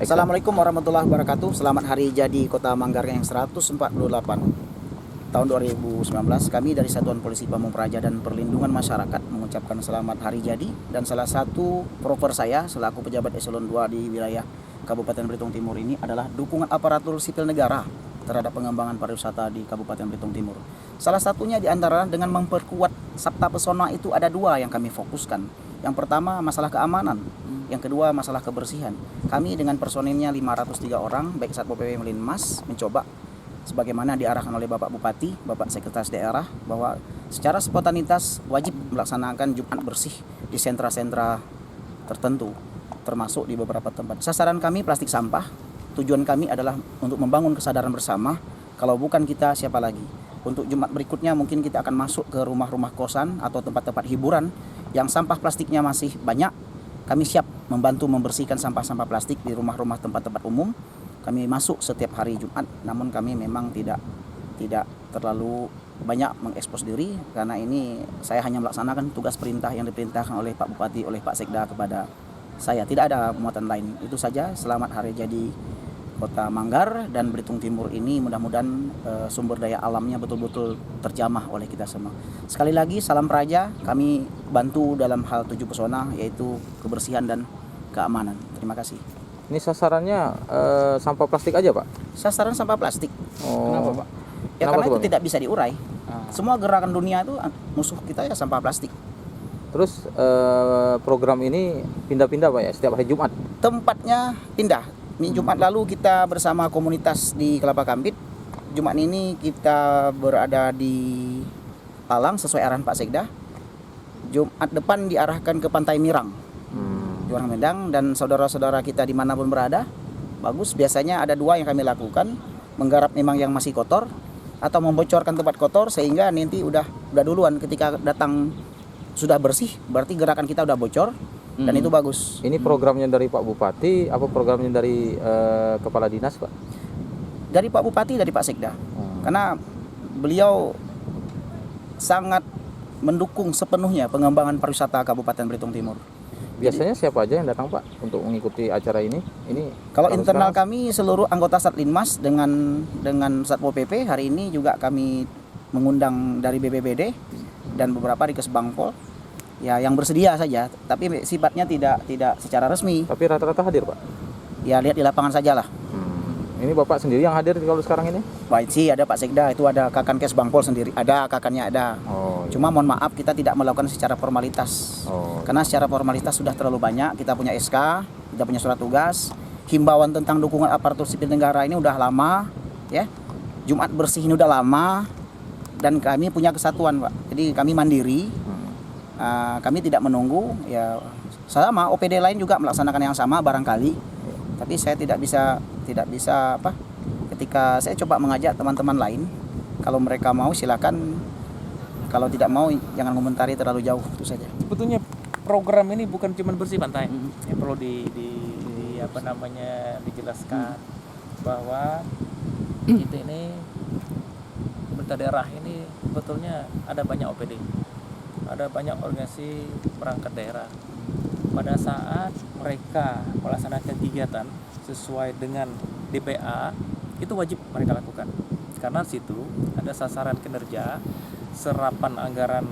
Assalamualaikum warahmatullahi wabarakatuh. Selamat hari jadi Kota Manggar yang 148 tahun 2019. Kami dari Satuan Polisi Pamung Praja dan Perlindungan Masyarakat mengucapkan selamat hari jadi. Dan salah satu proper saya selaku pejabat eselon 2 di wilayah Kabupaten Belitung Timur ini adalah dukungan aparatur sipil negara terhadap pengembangan pariwisata di Kabupaten Belitung Timur. Salah satunya diantara dengan memperkuat Sabta Pesona itu ada dua yang kami fokuskan. Yang pertama masalah keamanan, yang kedua masalah kebersihan. Kami dengan personilnya 503 orang, baik Satpol PP Melinmas, mencoba sebagaimana diarahkan oleh Bapak Bupati, Bapak Sekretaris Daerah, bahwa secara spontanitas wajib melaksanakan Jumat bersih di sentra-sentra tertentu, termasuk di beberapa tempat. Sasaran kami plastik sampah. Tujuan kami adalah untuk membangun kesadaran bersama, kalau bukan kita siapa lagi. Untuk Jumat berikutnya mungkin kita akan masuk ke rumah-rumah kosan atau tempat-tempat hiburan yang sampah plastiknya masih banyak. Kami siap membantu membersihkan sampah-sampah plastik di rumah-rumah tempat-tempat umum. Kami masuk setiap hari Jumat, namun kami memang tidak terlalu banyak mengekspos diri, karena ini saya hanya melaksanakan tugas perintah yang diperintahkan oleh Pak Bupati, oleh Pak Sekda kepada saya. Tidak ada muatan lain. Itu saja. Selamat hari jadi Kota Manggar dan Belitung Timur ini, mudah-mudahan sumber daya alamnya betul-betul terjamah oleh kita semua. Sekali lagi salam Praja, kami bantu dalam hal 7 pesona, yaitu kebersihan dan keamanan. Terima kasih. Ini sasarannya sampah plastik aja, Pak? Sasaran sampah plastik. Oh. Kenapa, Pak? Ya Kenapa karena tuh, itu Bang? tidak bisa diurai. Semua gerakan dunia itu musuh kita ya sampah plastik. Terus program ini pindah-pindah, Pak, ya, setiap hari Jumat? Tempatnya pindah. Ini Jumat lalu kita bersama komunitas di Kelapa Kambit. Jumat ini kita berada di Palang sesuai arahan Pak Sekda. Jumat depan diarahkan ke Pantai Mirang, Jurang Medang, dan saudara-saudara kita dimanapun berada. Bagus. Biasanya ada dua yang kami lakukan: menggarap memang yang masih kotor, atau membocorkan tempat kotor sehingga nanti udah duluan ketika datang sudah bersih, berarti gerakan kita udah bocor. Dan itu bagus. Ini programnya dari Pak Bupati, apa programnya dari Kepala Dinas, Pak? Dari Pak Bupati, dari Pak Sekda. Karena beliau sangat mendukung sepenuhnya pengembangan pariwisata Kabupaten Belitung Timur. Biasanya siapa aja yang datang, Pak, untuk mengikuti acara ini? Kalau internal kami seluruh anggota Satlinmas dengan Satpol PP, hari ini juga kami mengundang dari BPBD dan beberapa di Kesbangpol. Ya, yang bersedia saja, tapi sifatnya tidak secara resmi. Tapi rata-rata hadir, Pak? Ya, lihat di lapangan sajalah. Ini Bapak sendiri yang hadir kalau sekarang ini? Baik sih, ada Pak Sekda, itu ada Kakan Kesbangpol sendiri, ada kakannya ada. Oh, iya. Cuma mohon maaf kita tidak melakukan secara formalitas. Karena secara formalitas sudah terlalu banyak. Kita punya SK, kita punya surat tugas, himbauan tentang dukungan aparatur sipil negara ini udah lama, ya. Jumat bersih ini udah lama, dan kami punya kesatuan, Pak. Jadi kami mandiri. Kami tidak menunggu, ya sama OPD lain juga melaksanakan yang sama barangkali, tapi saya tidak bisa apa, ketika saya coba mengajak teman-teman lain, kalau mereka mau silakan, kalau tidak mau jangan komentari terlalu jauh, itu saja. Sebetulnya program ini bukan cuma bersih pantai, yang perlu dijelaskan bahwa kita ini pemerintah daerah ini sebetulnya ada banyak OPD. Ada banyak organisasi perangkat daerah. Pada saat mereka melaksanakan kegiatan sesuai dengan DPA, itu wajib mereka lakukan. Karena situ ada sasaran kinerja, serapan anggaran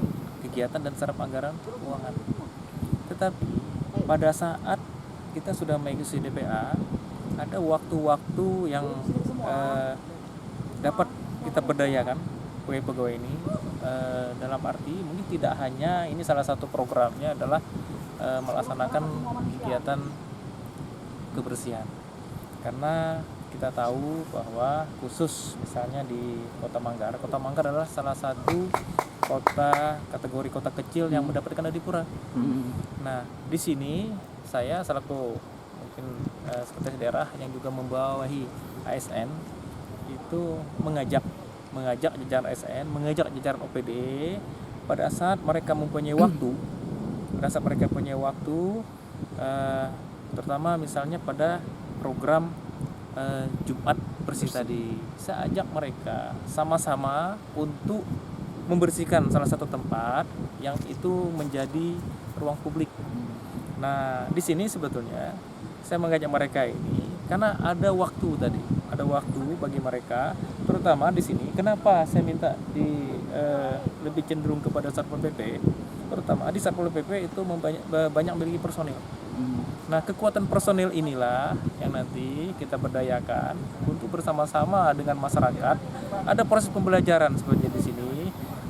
kegiatan dan serap anggaran keuangan. Tetapi pada saat kita sudah mengikuti DPA, ada waktu-waktu yang dapat kita berdayakan pegawai-pegawai ini, dalam arti mungkin tidak hanya ini, salah satu programnya adalah melaksanakan kegiatan kebersihan, karena kita tahu bahwa khusus misalnya di Kota Manggar adalah salah satu kota kategori kota kecil yang mendapatkan adipura. Nah, di sini saya selaku mungkin sekretaris daerah yang juga membawahi ASN itu mengajak jajaran ASN, mengajak jajaran OPD pada saat mereka mempunyai waktu, terutama misalnya pada program Jumat bersih tadi, saya ajak mereka sama-sama untuk membersihkan salah satu tempat yang itu menjadi ruang publik. Nah, di sini sebetulnya saya mengajak mereka ini karena ada waktu tadi, ada waktu bagi mereka, terutama di sini. Kenapa saya minta lebih cenderung kepada Satpol PP, terutama di Satpol PP itu banyak memiliki personil. Nah, kekuatan personil inilah yang nanti kita berdayakan untuk bersama-sama dengan masyarakat. Ada proses pembelajaran sebenarnya di sini,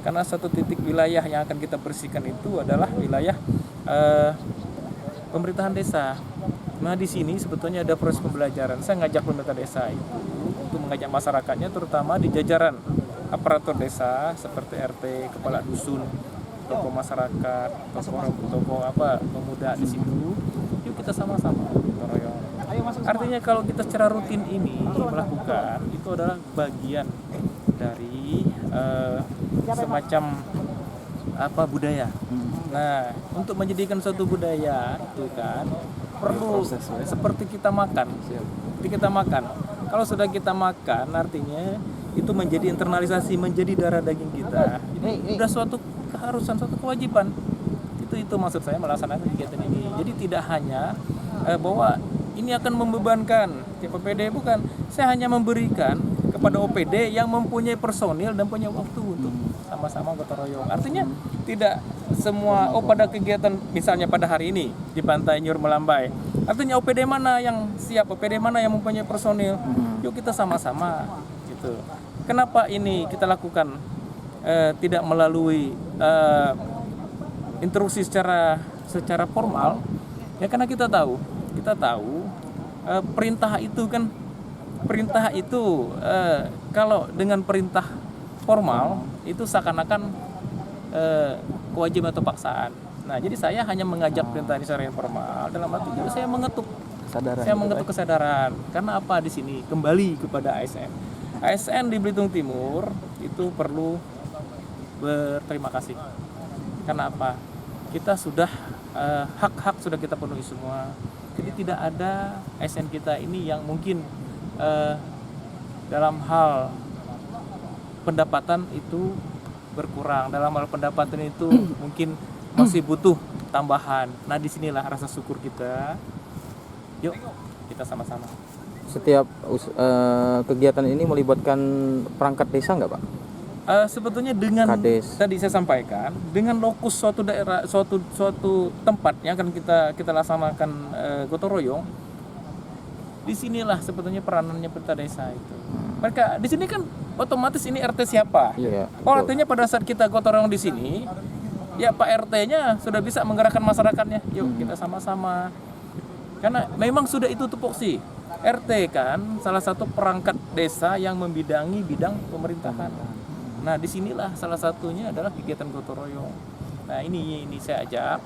karena satu titik wilayah yang akan kita bersihkan itu adalah wilayah pemerintahan desa. Nah, di sini sebetulnya ada proses pembelajaran. Saya ngajak pemerintah desa itu untuk mengajak masyarakatnya, terutama di jajaran aparatur desa seperti RT, kepala dusun, tokoh masyarakat, tokoh pemuda di situ. Yuk kita sama-sama gotong royong. Artinya kalau kita secara rutin ini melakukan, itu adalah bagian dari semacam budaya. Nah, untuk menjadikan suatu budaya itu kan perlu seperti kita makan. Seperti kita makan. Kalau sudah kita makan, artinya itu menjadi internalisasi, menjadi darah daging kita. Jadi udah suatu keharusan, suatu kewajiban. Itu maksud saya melaksanakan kegiatan ini. Jadi tidak hanya bahwa ini akan membebankan OPD, bukan. Saya hanya memberikan kepada OPD yang mempunyai personil dan punya waktu untuk sama-sama gotong royong. Artinya tidak semua pada kegiatan misalnya pada hari ini di Pantai Nyur Melambai. Artinya OPD mana yang siap, OPD mana yang mempunyai personil. Yuk kita sama-sama gitu. Kenapa ini kita lakukan tidak melalui instruksi secara formal? Ya karena kita tahu perintah itu kalau dengan perintah formal itu seakan-akan kewajiban atau paksaan. Nah, jadi saya hanya mengajak perintah ini secara informal, dalam arti juga saya mengetuk kesadaran. Karena apa di sini? Kembali kepada ASN. ASN di Belitung Timur itu perlu berterima kasih. Karena apa? Kita sudah hak-hak sudah kita penuhi semua. Jadi tidak ada ASN kita ini yang mungkin dalam hal pendapatan itu berkurang, dalam hal pendapatan itu mungkin masih butuh tambahan. Nah, disinilah rasa syukur kita. Yuk kita sama-sama. Setiap kegiatan ini melibatkan perangkat desa nggak, Pak? Sebetulnya dengan Kades. Tadi saya sampaikan, dengan lokus suatu daerah, suatu tempat yang akan kita laksanakan gotong royong, disinilah sebetulnya peranannya pemerintah desa itu. Mereka di sini kan otomatis ini RT siapa? Iya, Artinya pada saat kita gotong royong di sini, ya Pak RT-nya sudah bisa menggerakkan masyarakatnya. Yuk kita sama-sama. Karena memang sudah itu tupoksi. RT kan salah satu perangkat desa yang membidangi bidang pemerintahan. Nah, disinilah salah satunya adalah kegiatan gotong royong. Nah, ini saya ajak.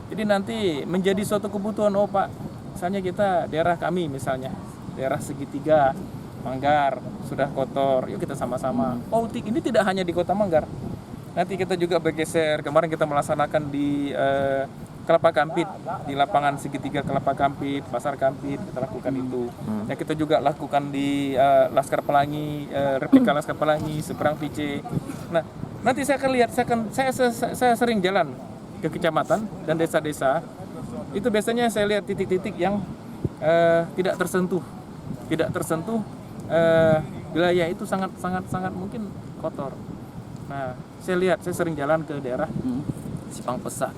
Jadi nanti menjadi suatu kebutuhan, Pak. Misalnya kita daerah kami misalnya, daerah segitiga Manggar sudah kotor, yuk kita sama-sama. Ini tidak hanya di Kota Manggar. Nanti kita juga bergeser. Kemarin kita melaksanakan di Kelapa Kampit, di lapangan segitiga Kelapa Kampit, Pasar Kampit, kita lakukan itu. Ya kita juga lakukan di Laskar Pelangi, replika Laskar Pelangi, seberang PC. Nah, nanti saya akan lihat, saya sering jalan ke kecamatan dan desa-desa. Itu biasanya saya lihat titik-titik yang tidak tersentuh wilayah itu sangat mungkin kotor. Nah, saya sering jalan ke daerah Sipang Pesa.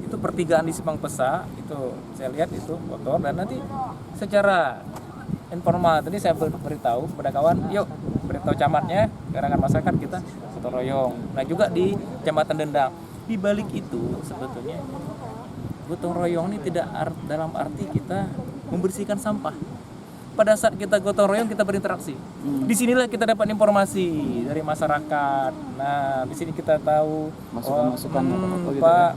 Itu pertigaan di Sipang Pesa itu saya lihat itu kotor, dan nanti secara informal tadi saya beritahu kepada kawan, yuk beritahu camatnya, gerakan masyarakat kita gotong royong. Nah, juga di Kecamatan Dendang. Di balik itu sebetulnya gotong royong ini tidak dalam arti kita membersihkan sampah. Pada saat kita gotong royong kita berinteraksi. Disinilah kita dapat informasi dari masyarakat. Nah, di sini kita tahu masukan Pak,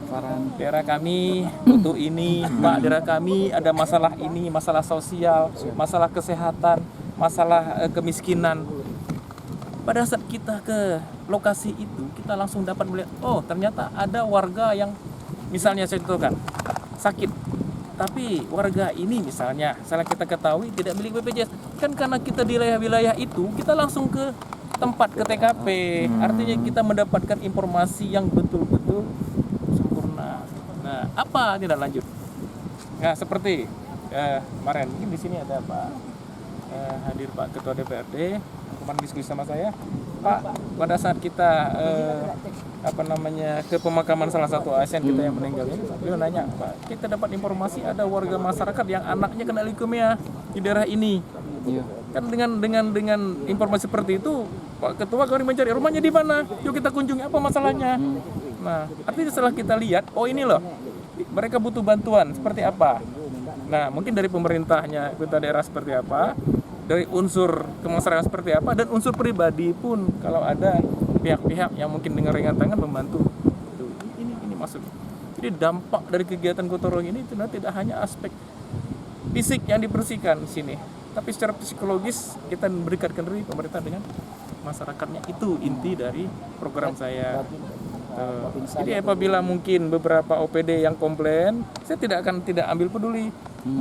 daerah kami butuh ini, Pak, daerah kami ada masalah ini, masalah sosial, masalah kesehatan, masalah kemiskinan. Pada saat kita ke lokasi itu, kita langsung dapat melihat, ternyata ada warga yang misalnya saya contohkan sakit. Tapi warga ini misalnya, salah kita ketahui tidak milik BPJS. Kan karena kita di wilayah itu, kita langsung ke tempat, ke TKP. Artinya kita mendapatkan informasi yang betul-betul sempurna. Nah, apa tindak lanjut? Nah, seperti kemarin, mungkin di sini ada Pak hadir Pak Ketua DPRD, kemarin diskusi sama saya, Pak, pada saat kita ke pemakaman salah satu ASN kita yang meninggal ini, beliau nanya, Pak, kita dapat informasi ada warga masyarakat yang anaknya kena leukemia di daerah ini. Iya. Kan dengan informasi seperti itu, Pak Ketua kami mencari rumahnya di mana, yuk kita kunjungi, apa masalahnya. Nah, artinya setelah kita lihat, oh ini loh, mereka butuh bantuan seperti apa. Nah, mungkin dari pemerintahnya, pemerintah daerah seperti apa, dari unsur kemasyarakatan seperti apa, dan unsur pribadi pun kalau ada pihak-pihak yang mungkin dengan ringan tangan membantu. Ini maksudnya. Jadi dampak dari kegiatan gotong royong ini tidak hanya aspek fisik yang dibersihkan di sini, tapi secara psikologis kita berdekatkan diri pemerintah dengan masyarakatnya. Itu inti dari program saya. Jadi apabila mungkin beberapa OPD yang komplain, saya tidak ambil peduli.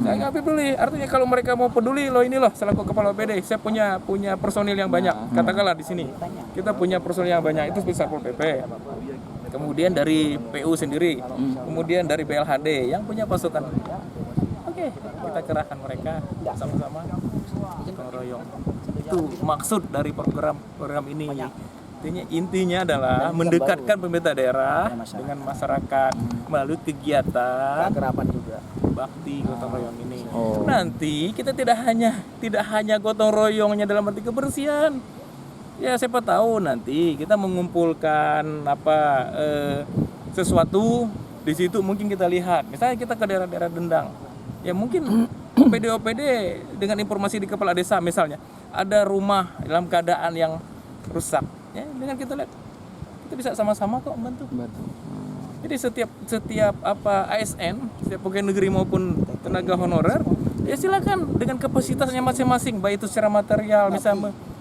Saya nggak ambil peduli. Artinya kalau mereka mau peduli, loh ini loh selaku kepala OPD, saya punya personil yang banyak. Katakanlah di sini kita punya personil yang banyak, itu bisa Satpol PP. Kemudian dari PU sendiri, kemudian dari BLHD yang punya pasukan. Oke, kita kerahkan mereka sama-sama gotong royong. Itu maksud dari program ini. Intinya adalah mendekatkan pemerintah daerah dengan masyarakat melalui kegiatan Kerapan juga. bakti gotong royong ini. Nanti kita tidak hanya gotong royongnya dalam arti kebersihan. Ya siapa tahu nanti kita mengumpulkan sesuatu di situ, mungkin kita lihat. Misalnya kita ke daerah-daerah Dendang. Ya mungkin OPD dengan informasi di kepala desa misalnya ada rumah dalam keadaan yang rusak. Ya, dengan kita lihat, kita bisa sama-sama kok membantu. Jadi setiap ASN, setiap pegawai negeri maupun tenaga honorer, ya silakan dengan kapasitasnya masing-masing, baik itu secara material, bisa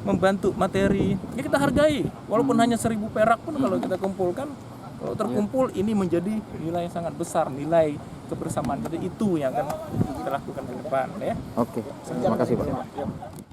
membantu materi, ya kita hargai. Walaupun hanya 1.000 perak pun kalau kita kumpulkan, kalau terkumpul ini menjadi nilai yang sangat besar, nilai kebersamaan. Jadi itu yang akan kita lakukan ke depan, ya. Oke, terima kasih Pak.